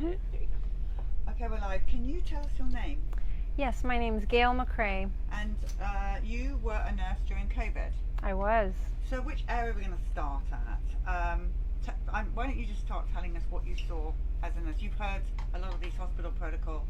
Okay, we're live. Can you tell us your name? Yes, my name's Gail McRay. And you were a nurse during COVID. I was. So which area are we going to start at? Why don't you just start telling us what you saw as a nurse? You've heard a lot of these hospital protocol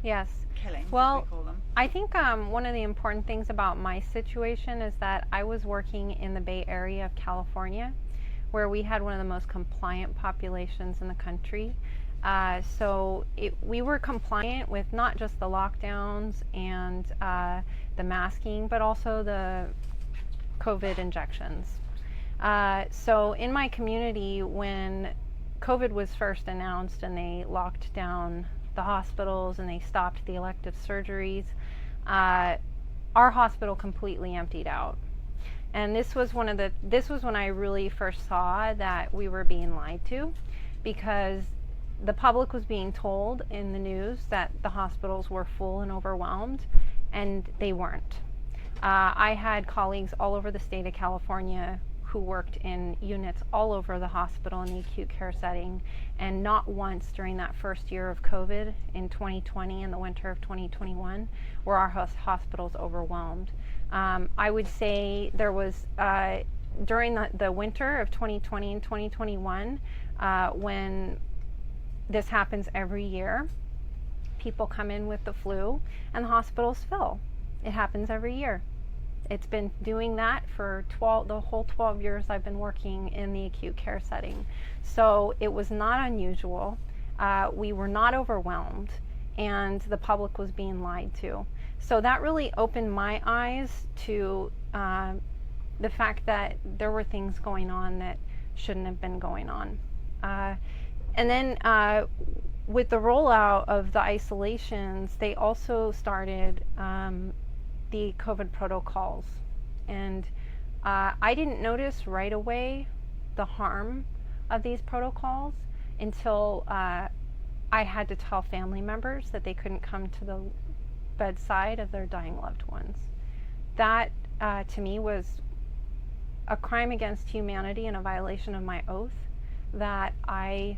Yes. killings, Well, as we call them. I think one of the important things about my situation is that I was working in the Bay Area of California, where we had one of the most compliant populations in the country. We were compliant with not just the lockdowns and the masking, but also the COVID injections. So in my community, when COVID was first announced and they locked down the hospitals and they stopped the elective surgeries, our hospital completely emptied out. And this was when I really first saw that we were being lied to, because the public was being told in the news that the hospitals were full and overwhelmed, and they weren't. I had colleagues all over the state of California who worked in units all over the hospital in the acute care setting, and not once during that first year of COVID in 2020 and the winter of 2021 were our hospitals overwhelmed. I would say there was, during the winter of 2020 and 2021, when this happens every year, people come in with the flu and the hospitals fill. It happens every year. It's been doing that for the whole 12 years I've been working in the acute care setting. So it was not unusual. We were not overwhelmed, and the public was being lied to. So that really opened my eyes to the fact that there were things going on that shouldn't have been going on. And then with the rollout of the isolations, they also started the COVID protocols. And I didn't notice right away the harm of these protocols until I had to tell family members that they couldn't come to the bedside of their dying loved ones. That, to me, was a crime against humanity and a violation of my oath that I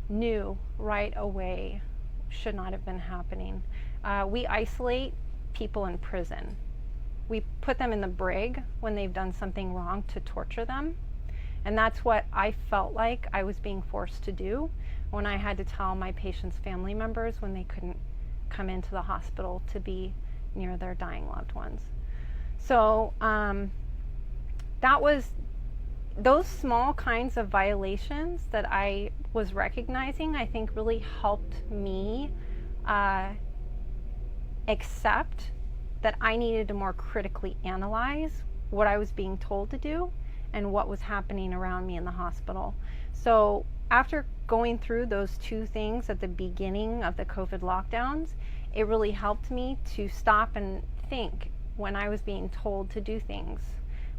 knew right away should not have been happening. We isolate people in prison. We put them in the brig when they've done something wrong to torture them. And that's what I felt like I was being forced to do when I had to tell my patients' family members when they couldn't come into the hospital to be near their dying loved ones. So that was those small kinds of violations that I was recognizing, I think really helped me accept that I needed to more critically analyze what I was being told to do and what was happening around me in the hospital. So after going through those two things at the beginning of the COVID lockdowns, it really helped me to stop and think when I was being told to do things.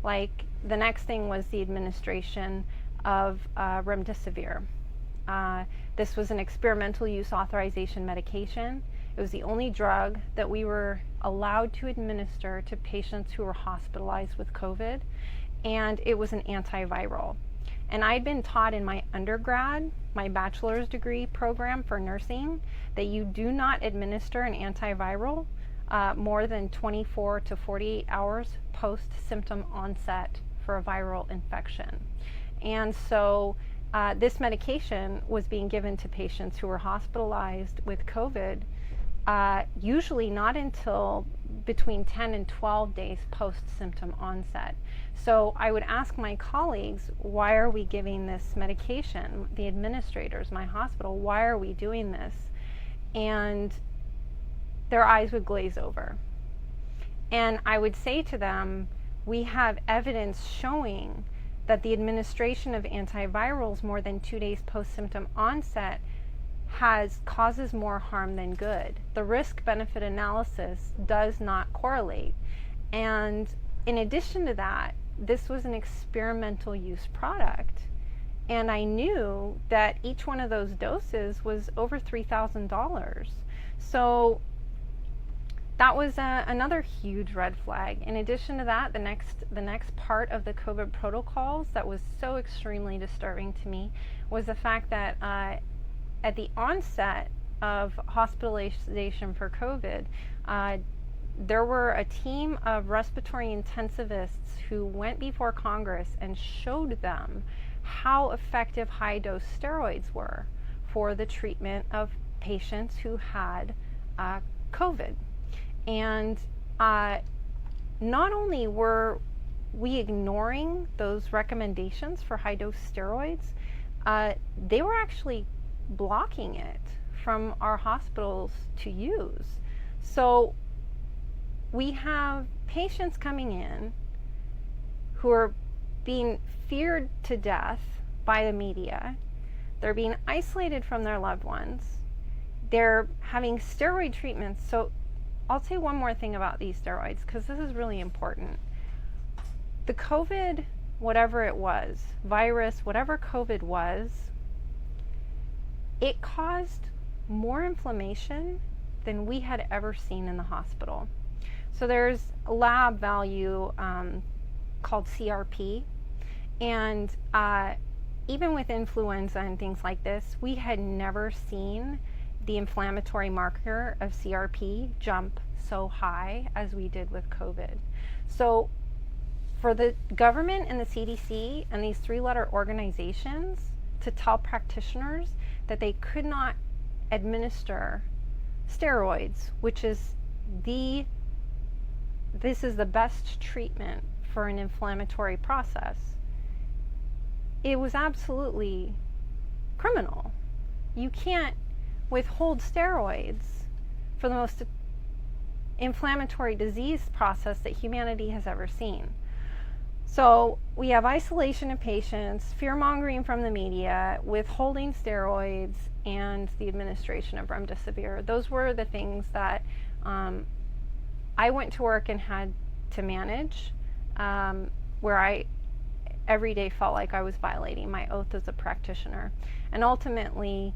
Like the next thing was the administration of remdesivir. This was an experimental use authorization medication. It was the only drug that we were allowed to administer to patients who were hospitalized with COVID, and it was an antiviral. And I'd been taught in my undergrad, my bachelor's degree program for nursing, that you do not administer an antiviral more than 24 to 48 hours post-symptom onset for a viral infection. And so this medication was being given to patients who were hospitalized with COVID, usually not until between 10 and 12 days post-symptom onset. So I would ask my colleagues, why are we giving this medication? The administrators, my hospital, why are we doing this? And their eyes would glaze over. And I would say to them, we have evidence showing that the administration of antivirals more than 2 days post-symptom onset causes more harm than good. The risk-benefit analysis does not correlate. And in addition to that, this was an experimental use product. And I knew that each one of those doses was over $3,000. So that was another huge red flag. In addition to that, the next part of the COVID protocols that was so extremely disturbing to me was the fact that at the onset of hospitalization for COVID, there were a team of respiratory intensivists who went before Congress and showed them how effective high-dose steroids were for the treatment of patients who had COVID. And not only were we ignoring those recommendations for high-dose steroids, they were actually blocking it from our hospitals to use. So we have patients coming in who are being feared to death by the media. They're being isolated from their loved ones. They're having steroid treatments. So I'll say one more thing about these steroids, because this is really important. The COVID, whatever it was, virus, whatever COVID was, it caused more inflammation than we had ever seen in the hospital. So there's a lab value called CRP, and even with influenza and things like this, we had never seen the inflammatory marker of CRP jump so high as we did with COVID. So for the government and the CDC and these three-letter organizations to tell practitioners that they could not administer steroids, which is this is the best treatment for an inflammatory process, it was absolutely criminal. You can't withhold steroids for the most inflammatory disease process that humanity has ever seen. So we have isolation of patients, fear-mongering from the media, withholding steroids, and the administration of remdesivir. Those were the things that I went to work and had to manage, where I every day felt like I was violating my oath as a practitioner. And ultimately,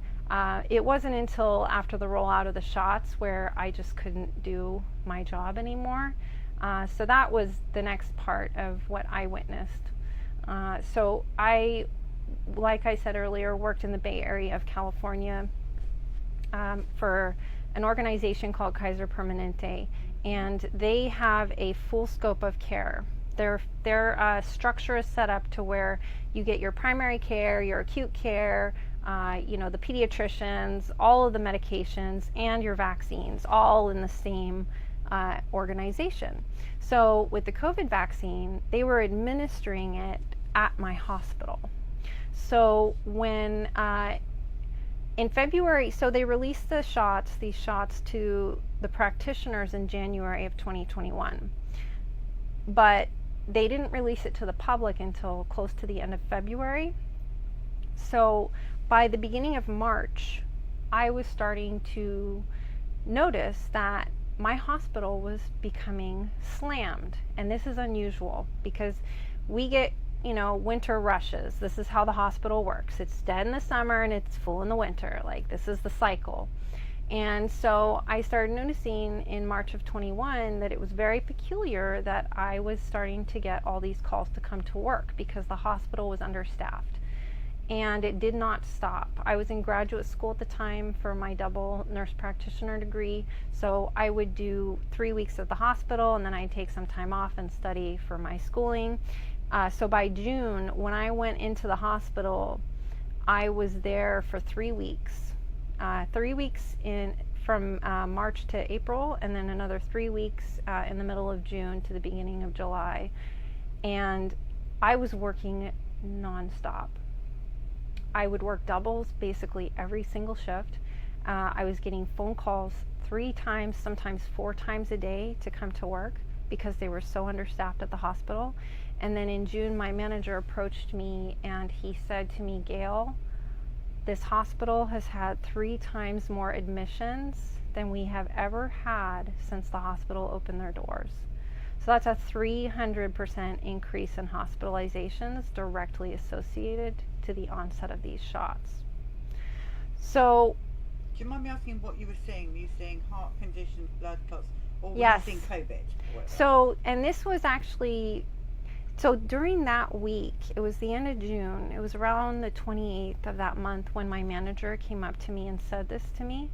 it wasn't until after the rollout of the shots where I just couldn't do my job anymore. So that was the next part of what I witnessed. So I, like I said earlier, worked in the Bay Area of California for an organization called Kaiser Permanente, and they have a full scope of care. Their structure is set up to where you get your primary care, your acute care, the pediatricians, all of the medications, and your vaccines, all in the same organization. So with the COVID vaccine, they were administering it at my hospital. So when in February, so they released these shots to the practitioners in January of 2021, but they didn't release it to the public until close to the end of February. So by the beginning of March, I was starting to notice that my hospital was becoming slammed. And this is unusual because we get, winter rushes. This is how the hospital works. It's dead in the summer and it's full in the winter. Like, this is the cycle. And so I started noticing in March of 21 that it was very peculiar that I was starting to get all these calls to come to work because the hospital was understaffed. And it did not stop. I was in graduate school at the time for my double nurse practitioner degree, so I would do 3 weeks at the hospital and then I'd take some time off and study for my schooling. So by June, when I went into the hospital, I was there for 3 weeks. 3 weeks from March to April, and then another 3 weeks in the middle of June to the beginning of July. And I was working nonstop. I would work doubles basically every single shift. I was getting phone calls 3 times, sometimes 4 times a day to come to work because they were so understaffed at the hospital. And then in June, my manager approached me and he said to me, "Gail, this hospital has had 3 times more admissions than we have ever had since the hospital opened their doors." So that's a 300% increase in hospitalizations directly associated to the onset of these shots. So, do you mind me asking what you were seeing? Were you seeing heart conditions, blood clots, or were yes. you seeing COVID? So, and this was actually So during that week, it was the end of June, it was around the 28th of that month when my manager came up to me and said this to me.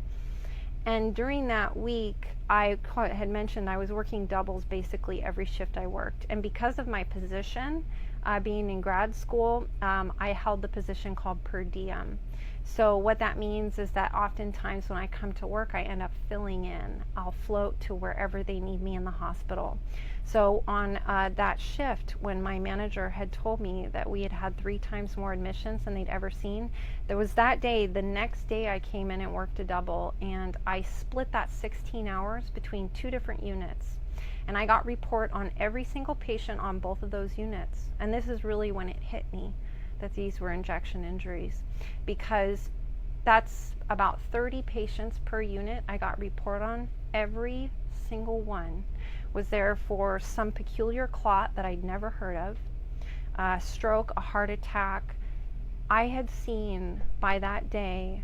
And during that week, I had mentioned I was working doubles basically every shift I worked. And because of my position, being in grad school, I held the position called per diem. So what that means is that oftentimes when I come to work, I end up filling in. I'll float to wherever they need me in the hospital. So on that shift, when my manager had told me that we had had 3 times more admissions than they'd ever seen, there was that day, the next day I came in and worked a double, and I split that 16 hours between 2 different units. And I got report on every single patient on both of those units. And this is really when it hit me that these were injection injuries, because that's about 30 patients per unit I got report on. Every single one was there for some peculiar clot that I'd never heard of, a stroke, a heart attack. I had seen by that day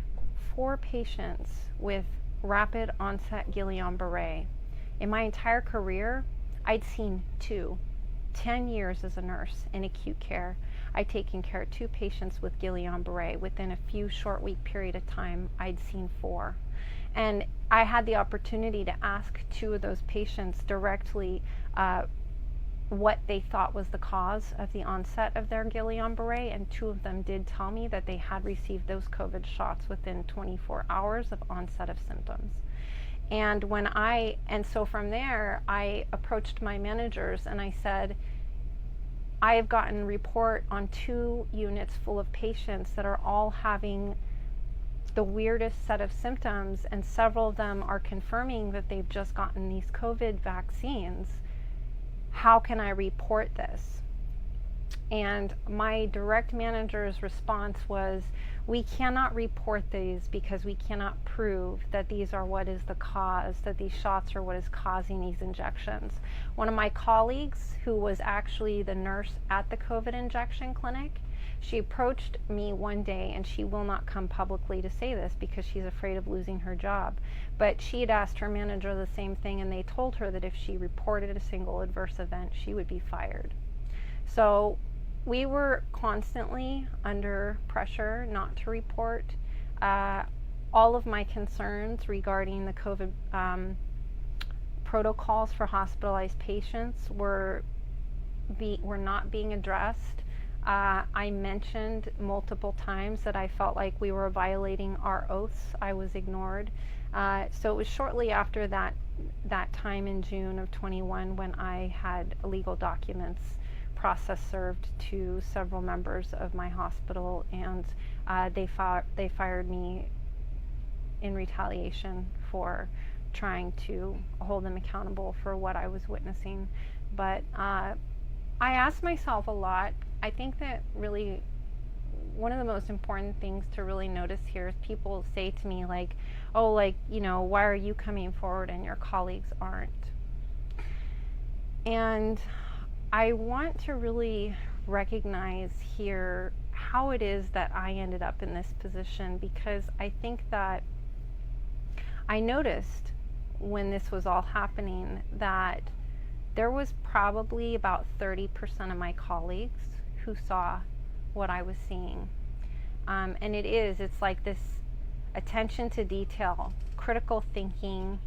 4 patients with rapid onset Guillain-Barré. In my entire career, I'd seen 2. 10 years as a nurse in acute care, I'd taken care of 2 patients with Guillain-Barré. Within a few short week period of time, I'd seen 4. And I had the opportunity to ask 2 of those patients directly what they thought was the cause of the onset of their Guillain-Barré, and 2 of them did tell me that they had received those COVID shots within 24 hours of onset of symptoms. And so from there, I approached my managers and I said, I have gotten report on 2 units full of patients that are all having the weirdest set of symptoms, and several of them are confirming that they've just gotten these COVID vaccines. How can I report this? And my direct manager's response was, we cannot report these because we cannot prove that these are what is the cause, that these shots are what is causing these injections. One of my colleagues, who was actually the nurse at the COVID injection clinic, she approached me one day, and she will not come publicly to say this because she's afraid of losing her job. But she had asked her manager the same thing, and they told her that if she reported a single adverse event, she would be fired. So we were constantly under pressure not to report. All of my concerns regarding the COVID protocols for hospitalized patients were not being addressed. I mentioned multiple times that I felt like we were violating our oaths. I was ignored. So it was shortly after that time in June of 21 when I had legal documents process served to several members of my hospital, and they fired me in retaliation for trying to hold them accountable for what I was witnessing. But I asked myself a lot. I think that really one of the most important things to really notice here is people say to me like, oh, like, you know, why are you coming forward and your colleagues aren't? And I want to really recognize here how it is that I ended up in this position, because I think that I noticed when this was all happening that there was probably about 30% of my colleagues who saw what I was seeing. And it's like this attention to detail, critical thinking,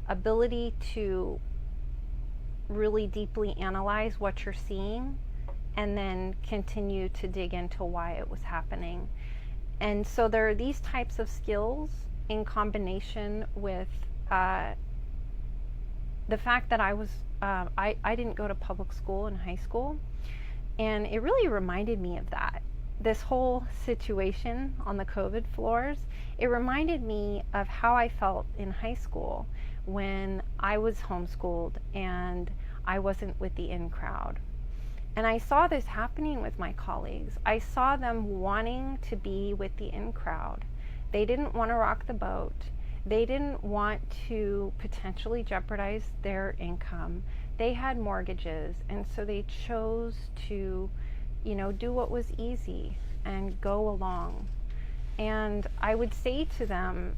ability to really deeply analyze what you're seeing and then continue to dig into why it was happening. And so there are these types of skills in combination with the fact that I didn't go to public school in high school, and it really reminded me of that. This whole situation on the COVID floors, it reminded me of how I felt in high school when I was homeschooled and I wasn't with the in crowd. And I saw this happening with my colleagues. I saw them wanting to be with the in crowd. They didn't want to rock the boat. They didn't want to potentially jeopardize their income. They had mortgages, and so they chose to, you know, do what was easy and go along. And I would say to them,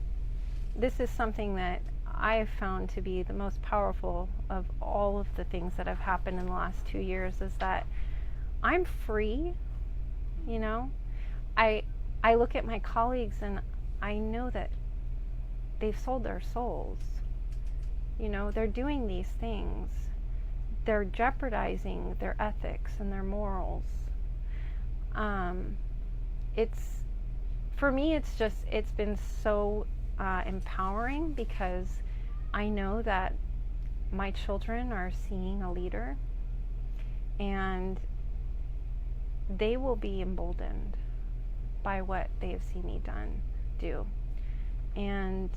this is something that I have found to be the most powerful of all of the things that have happened in the last 2 years, is that I'm free, you know. I look at my colleagues and I know that they've sold their souls. You know, they're doing these things. They're jeopardizing their ethics and their morals. For me, it's been so empowering, because I know that my children are seeing a leader, and they will be emboldened by what they have seen me do. And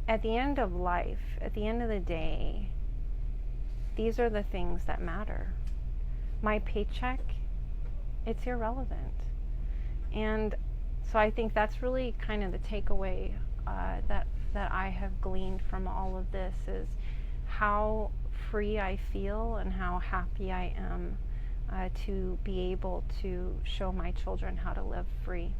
at the end of life, at the end of the day, these are the things that matter. My paycheck, it's irrelevant. And so I think that's really kind of the takeaway that I have gleaned from all of this, is how free I feel and how happy I am to be able to show my children how to live free.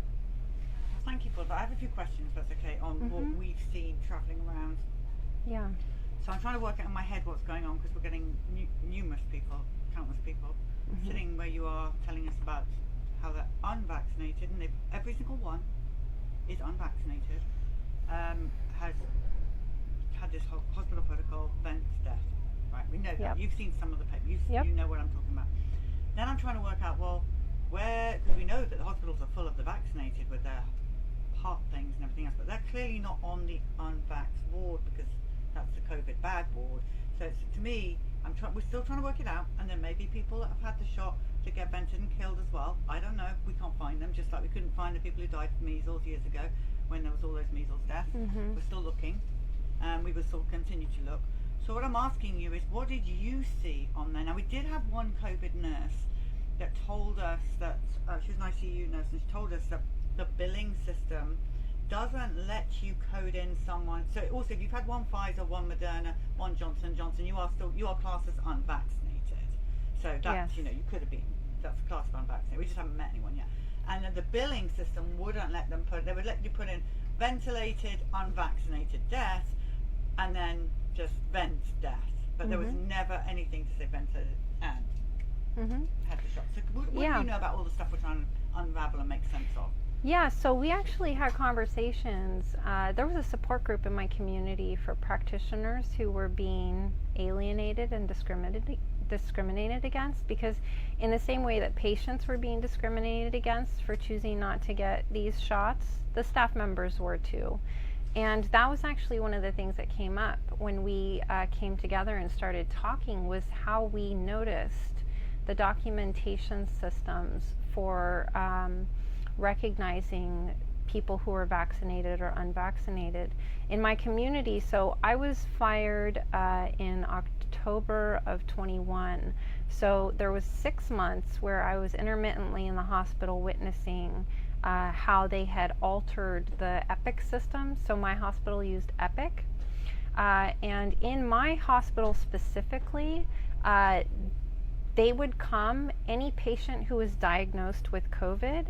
Thank you for that. I have a few questions, if that's okay, on what we've seen travelling around. Yeah. So I'm trying to work out in my head what's going on, because we're getting numerous people, countless people, sitting where you are, telling us about how they're unvaccinated, and every single one is unvaccinated, has had this hospital protocol, vent death. Right, we know that. You've seen some of the papers. You know what I'm talking about. Then I'm trying to work out, well, where, because we know that the hospitals are full of the vaccinated with their heart things and everything else, but they're clearly not on the unvaxxed ward, because that's the COVID bad ward. So it's, to me, we're still trying to work it out, and there may be people that have had the shot to get vented and killed as well. I don't know. We can't find them, just like we couldn't find the people who died from measles years ago when there was all those measles deaths. We're still looking. We will still continue to look. So what I'm asking you is, what did you see on there? Now, we did have one COVID nurse that told us that, she was an ICU nurse, and she told us that the billing system doesn't let you code in someone. So also, if you've had one Pfizer, one Moderna, one Johnson & Johnson, you are classed as unvaccinated. So that's, you know, you could have been, that's classed as unvaccinated. We just haven't met anyone yet. And then the billing system wouldn't let them they would let you put in ventilated, unvaccinated death, and then just vent death. But there was never anything to say ventilated and had the shot. So what do you know about all the stuff we're trying to unravel and make sense of? Yeah, so we actually had conversations. There was a support group in my community for practitioners who were being alienated and discriminated against, because in the same way that patients were being discriminated against for choosing not to get these shots, the staff members were too. And that was actually one of the things that came up when we came together and started talking, was how we noticed the documentation systems for recognizing people who are vaccinated or unvaccinated in my community. So I was fired in October of 21. So there was 6 months where I was intermittently in the hospital witnessing how they had altered the Epic system. So my hospital used Epic. And in my hospital specifically, they would come, any patient who was diagnosed with COVID,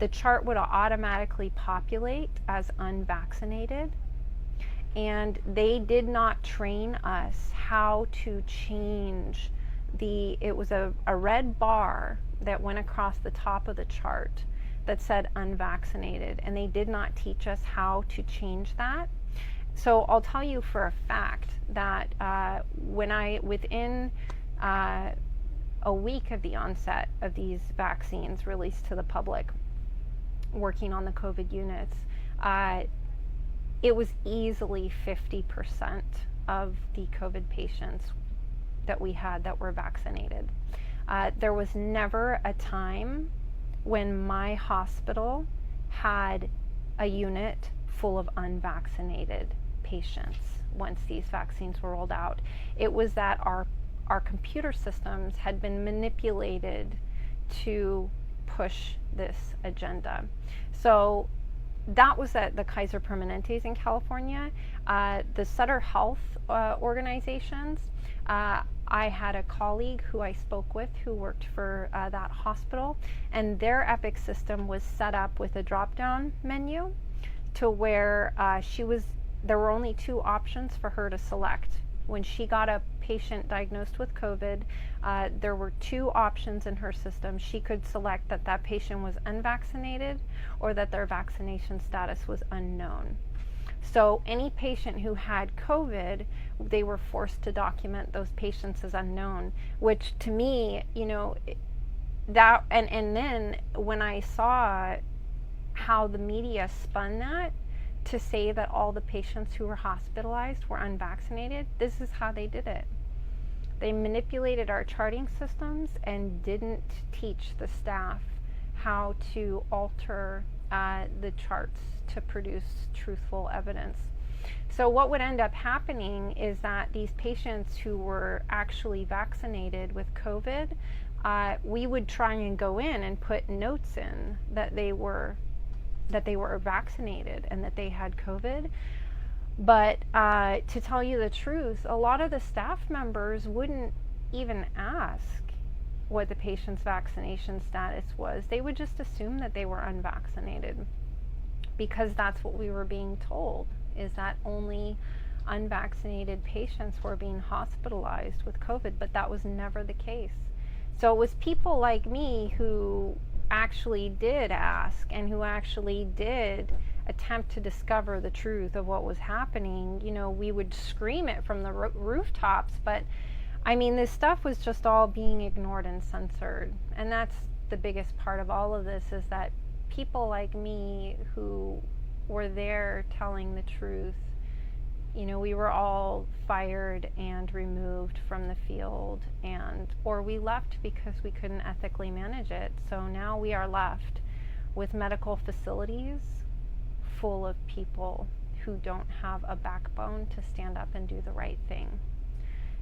the chart would automatically populate as unvaccinated. And they did not train us how to change it was a red bar that went across the top of the chart that said unvaccinated, and they did not teach us how to change that. So I'll tell you for a fact that within a week of the onset of these vaccines released to the public, working on the COVID units, it was easily 50% of the COVID patients that we had that were vaccinated. There was never a time when my hospital had a unit full of unvaccinated patients once these vaccines were rolled out. It was that our computer systems had been manipulated to push this agenda. So that was at the Kaiser Permanentes in California. The Sutter Health organizations, I had a colleague who I spoke with who worked for that hospital, and their Epic system was set up with a drop-down menu to where there were only 2 options for her to select. when she got a patient diagnosed with COVID, there were two options in her system. She could select that that patient was unvaccinated or that their vaccination status was unknown. So any patient who had COVID, they were forced to document those patients as unknown, which to me, you know, that, and then when I saw how the media spun that to say that all the patients who were hospitalized were unvaccinated, this is how they did it. They manipulated our charting systems and didn't teach the staff how to alter the charts to produce truthful evidence. So what would end up happening is that these patients who were actually vaccinated with COVID, we would try and go in and put notes in that they were vaccinated and that they had COVID. But to tell you the truth, a lot of the staff members wouldn't even ask what the patient's vaccination status was. They would just assume that they were unvaccinated, because that's what we were being told, is that only unvaccinated patients were being hospitalized with COVID, but that was never the case. So it was people like me who actually did ask and who actually did attempt to discover the truth of what was happening. You know, we would scream it from the rooftops, but I mean, this stuff was just all being ignored and censored. And that's the biggest part of all of this, is that people like me who were there telling the truth, you know, we were all fired and removed from the field, or we left because we couldn't ethically manage it. So now we are left with medical facilities full of people who don't have a backbone to stand up and do the right thing.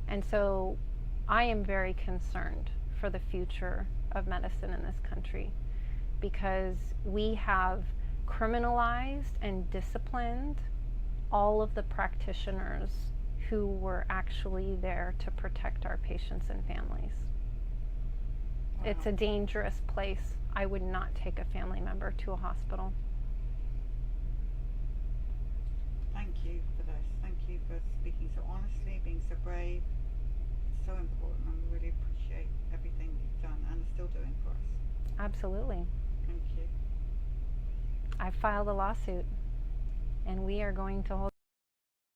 And so I am very concerned for the future of medicine in this country, because we have criminalized and disciplined all of the practitioners who were actually there to protect our patients and families. Wow. It's a dangerous place. I would not take a family member to a hospital. Thank you for this. Thank you for speaking so honestly, being so brave. It's so important, and we really appreciate everything you've done and are still doing for us. Absolutely. Thank you. I filed a lawsuit, and we are going to hold